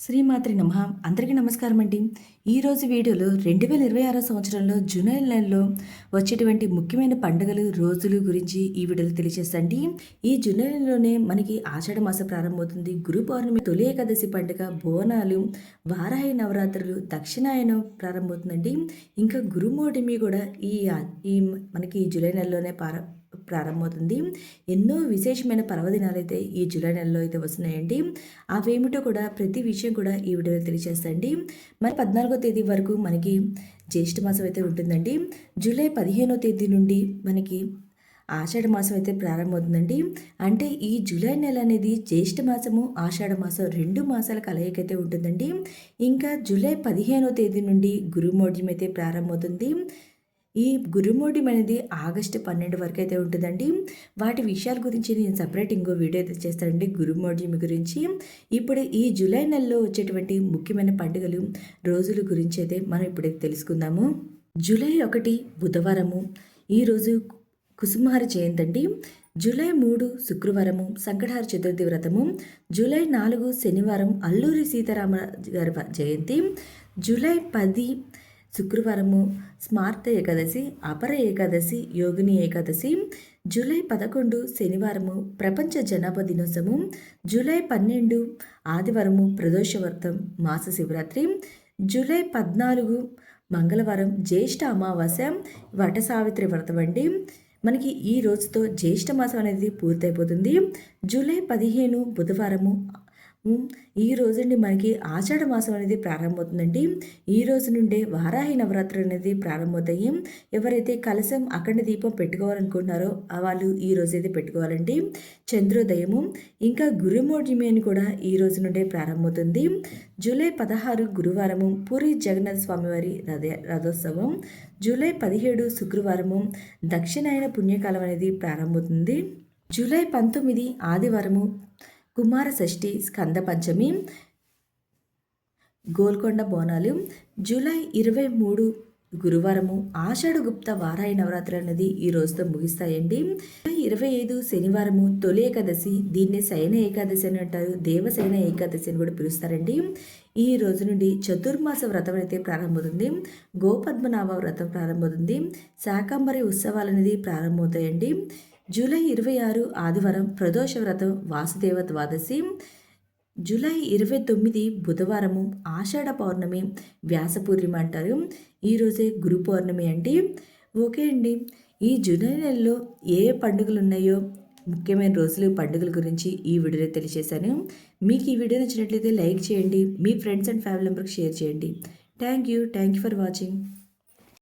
శ్రీమాత్రి నమః. అందరికీ నమస్కారం అండి. ఈరోజు వీడియోలో 2026 సంవత్సరంలో జూలై నెలలో వచ్చేటువంటి ముఖ్యమైన పండుగలు, రోజులు గురించి ఈ వీడియోలో తెలియజేస్తాండి. ఈ జూలై నెలలోనే మనకి ఆషాఢ మాసం ప్రారంభమవుతుంది. గురు పౌర్ణమి, తొలి ఏకాదశి పండుగ, బోనాలు, వారాహి నవరాత్రులు, దక్షిణాయనం ప్రారంభమవుతుందండి. ఇంకా గురుమౌఢమి కూడా ఈ మనకి ఈ జూలై నెలలోనే ప్రారంభమవుతుంది. ఎన్నో విశేషమైన పర్వదినాలు అయితే ఈ జూలై నెలలో అయితే వస్తున్నాయండి. అవేమిటో కూడా ప్రతి విషయం కూడా ఈ వీడియోలో తెలియజేస్తాండి. మరి 14వ తేదీ వరకు మనకి జ్యేష్ఠ మాసం అయితే ఉంటుందండి. జూలై 15వ తేదీ నుండి మనకి ఆషాఢ మాసం అయితే ప్రారంభమవుతుందండి. అంటే ఈ జూలై నెల అనేది జ్యేష్ఠ మాసము, ఆషాఢ మాసం 2 మాసాల కలయికైతే ఉంటుందండి. ఇంకా జూలై 15వ తేదీ నుండి గురుమౌఢ్యం అయితే ప్రారంభమవుతుంది. ఈ గురుమౌఢ్యం అనేది ఆగస్టు 12 వరకు అయితే ఉంటుందండి. వాటి విషయాల గురించి నేను సపరేట్ ఇంకో వీడియో అయితే చేస్తానండి గురుమౌఢ్యం గురించి. ఇప్పుడు ఈ జూలై నెలలో వచ్చేటువంటి ముఖ్యమైన పండుగలు, రోజుల గురించి అయితే మనం ఇప్పుడైతే తెలుసుకుందాము. జూలై 1 బుధవారము, ఈరోజు కుసుమహార జయంతి అండి. జూలై 3 శుక్రవారము సంకటహార చతుర్థి వ్రతము. జూలై 4 శనివారం అల్లూరి సీతారామ గారి జయంతి. జూలై 10 శుక్రవారము స్మార్త ఏకాదశి, అపర ఏకాదశి, యోగిని ఏకాదశి. జూలై 11 శనివారము ప్రపంచ జనాభా దినోత్సవం. జూలై 12 ఆదివారము ప్రదోష వ్రతం, మాస శివరాత్రి. జూలై 14 మంగళవారం జ్యేష్ఠ అమావాస్య, వట సావిత్రి వ్రతం అండి. మనకి ఈ రోజుతో జ్యేష్ఠ మాసం అనేది పూర్తయిపోతుంది. జూలై 15 బుధవారము. ఈ రోజండి మనకి ఆషాఢ మాసం అనేది ప్రారంభమవుతుందండి. ఈ రోజు నుండే వారాహి నవరాత్రులు అనేది ప్రారంభమవుతాయి. ఎవరైతే కలశం అఖండ దీపం పెట్టుకోవాలనుకుంటున్నారో వాళ్ళు ఈ రోజైతే పెట్టుకోవాలండి. చంద్రోదయము ఇంకా గురుమౌఢ్యమి అని కూడా ఈ రోజు నుండే ప్రారంభమవుతుంది. జూలై 16 గురువారము పూరి జగన్నాథ స్వామివారి రథోత్సవం. జూలై 17 శుక్రవారము దక్షిణాయన పుణ్యకాలం అనేది ప్రారంభమవుతుంది. జూలై 19 ఆదివారము కుమార షష్ఠి, స్కంద పంచమి, గోల్కొండ బోనాలు. జూలై 23 గురువారము ఆషాఢ గుప్త వారాహి నవరాత్రి అనేది ఈ రోజుతో ముగిస్తాయండి. 25 శనివారము తొలి ఏకాదశి, దీన్ని శయన ఏకాదశి అని అంటారు, దేవశయన ఏకాదశి అని కూడా పిలుస్తారండి. ఈ రోజు నుండి చతుర్మాస వ్రతం అయితే ప్రారంభమవుతుంది. గోపద్మనాభ వ్రతం ప్రారంభమవుతుంది. శాకంబరి ఉత్సవాలు అనేది ప్రారంభమవుతాయండి. జూలై 26 ఆదివారం ప్రదోష వ్రతం, వాసుదేవ ద్వాదశి. జూలై 29 బుధవారము ఆషాఢ పౌర్ణమి, వ్యాస పూర్ణిమ అంటారు. ఈరోజే గురు పౌర్ణమి అండి. ఓకే అండి, ఈ జూలై నెలలో ఏ పండుగలు ఉన్నాయో, ముఖ్యమైన రోజులు, పండుగల గురించి ఈ వీడియోలో తెలియజేశాను. మీకు ఈ వీడియో నచ్చినట్లయితే లైక్ చేయండి, మీ ఫ్రెండ్స్ అండ్ ఫ్యామిలీ మెంబర్కి షేర్ చేయండి. Thank you for watching.